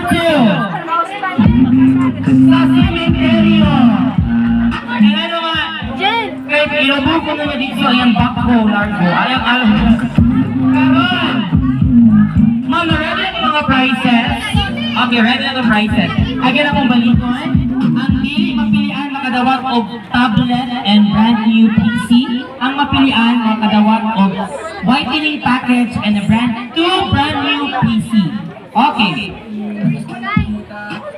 2. Sa cemetery. Ano nga? Kahit ilabog ko naman dito ay ang backhoe, largo. Alam. Karon! Ma'am, ready na mga prices? Okay, ready na the prices. Again akong balikon. Ang dili mapilian makadawat og tablet and brand new PC. Ang mapilian makadawat og whitening package and a two brand new PC. Okay.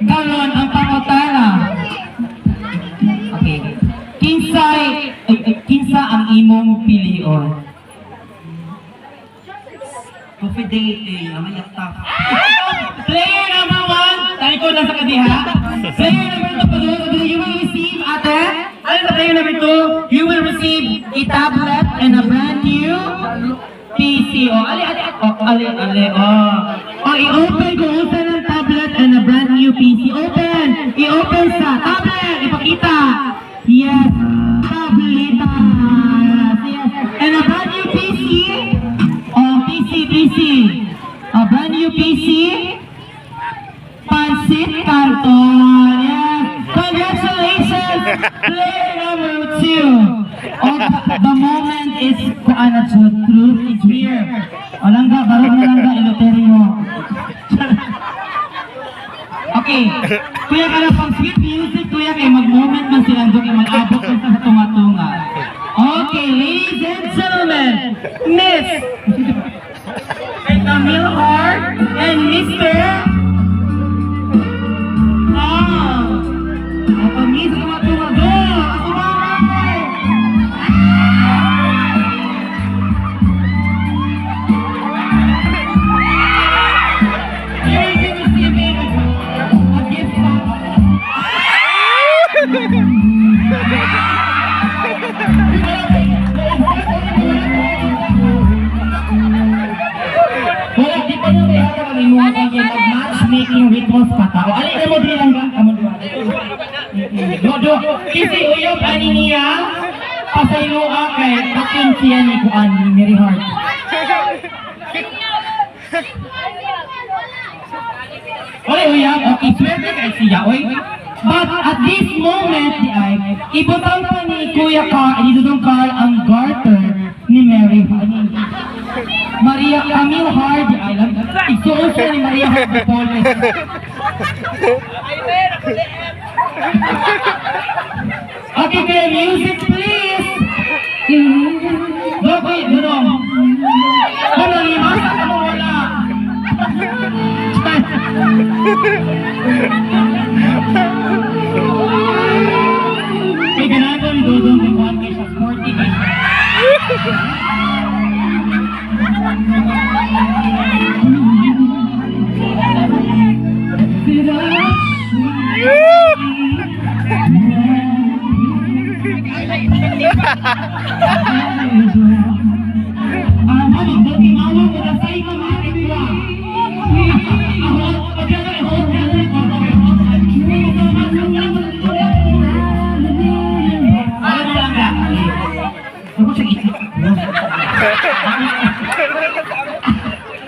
Karon ang pangutana. Okay. Kinsa ang imong pilion? Confidente, amayak ta. Player number 1, tayo ko lang sa kadiha. Player number 2, you will receive, ate. Ano sa player number 2? You will receive a tablet and a brand new PC. I-open ko usan ng tablet and a brand new PC. Open! I-open sa tablet! Ipakita! Yes! Tableta! Yes! And a brand new PC! PC. A brand new PC. Pansit Canton. Yes. Congratulations. Player number 2. The moment is truth is here. Alangga, barog na langga, iloteri mo. Okay. Kuya ka na pang sweet music, kuya, kay mag-moment man silang doon, mag-abot ka sa tunga-tunga. Okay, ladies and gentlemen, Miss Camille Hart and Mr. Apa Miss Tumatumago? Ako mamay! You will be receiving a gift matchmaking rituals pa tao. Alin na mo din lang ba? Kamon do. Kasi uyop ani niya pasayloa kay takin siya ni Kuan ni Mary Hart. Oy uyap, okay, swerte kay siya oy. But at this moment di ay ibutang pa ni Kuya Dudong Carl ang garter ni Mary Hart. Maria Camille Hart, isuuso ni Maria Hart na pole. Okay, kaya music please. Dokoy, Dudong. Ano, limas ka mo wala. May ganado ni Dudong ni Juan kay sa sporty.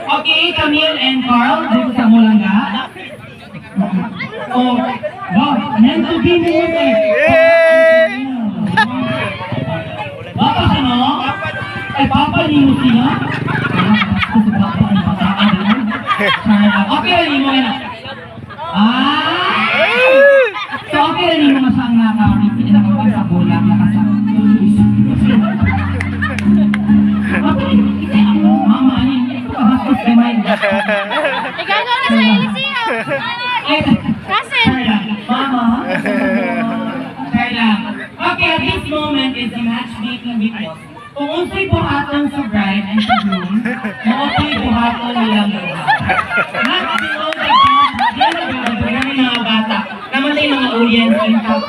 Okay, Camille and Carl, dito sa Mulanga. Oh, wow, meant to be movie. Papa siya, no? Ay, Papa ni mo siya? Okay, rin mo yan. So, okay, rin mo masang nakakawin sa bulang nakasama. Okay, kasi ako, mama, bastos gamay. Ikaw na sa easy, Rasen. Mama. Okay, at this moment is the matchmaking rituals. Kung unsay buhaton sa bride and sa groom, maotoy buhaton nilang luha. Nakasilog ay pang mga bata. Naman tayo mga audience in top.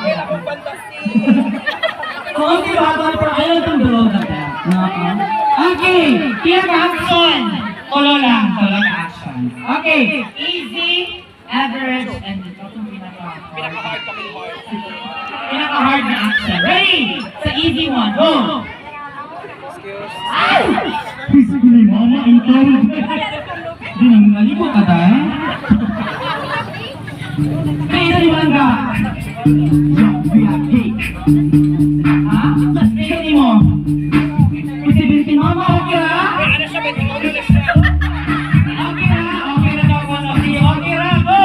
Kung unsay buhaton pero ayaw itong dulog na tayo. Okay, kaya action. Tulo lang action. Okay, easy, average, and pinaka-hard na action. Ready? Sa easy one, go! Ay! Mama, ito! Dinang nalipo ka dahil? Kaya di mangga. Ha? Kaya mo. Isibintin mama, okay ha? Okay na daw po. Okay na, go!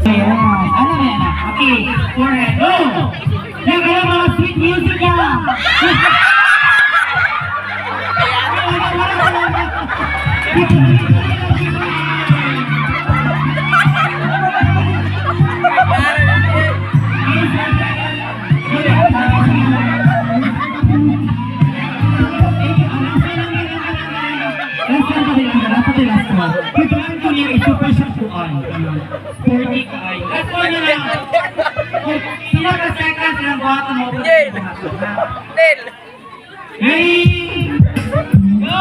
Ayan. Ano na yan? Okay, forehead, go! Yan kaya mga sweet music ka! Preparan ko niya i-super siya po ay. Sporty ka ay. Last one na lang. Sila ka seconds ng bata mo. Ready? Go!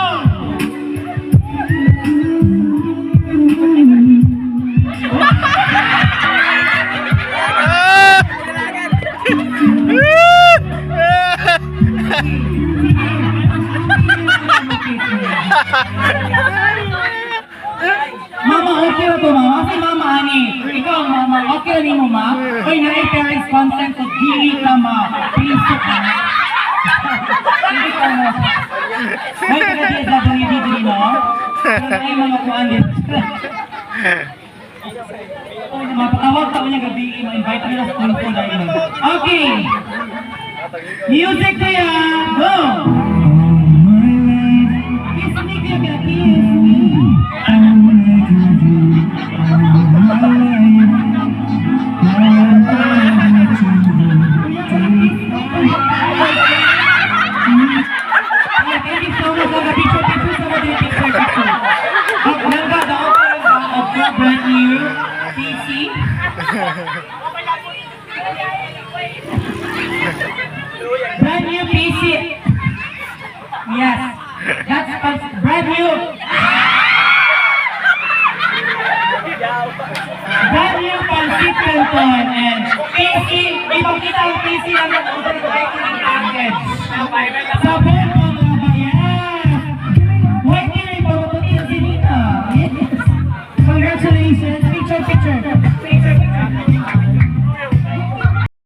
Mama, okay na to, mama. Kasi mama, ani. Ikaw, mama, okay na rin mo, ma? Hoy, na parents consent to dili ka, ma. Please, ka. Hindi ka, ma. Hoy, kasi sa dili, no? Ay, mga kuan din. Mapatawag ka niya gabi, ma-invite nila sa school ko dahil. Okay. Music na yan. Go! Kiss me, baby, kiss me. Brand new PC. Brand new PC. Yes, that's brand new. Brand new Pancit Canton and PC. Ipakita ang PC ang nag-order ko ng package. Sa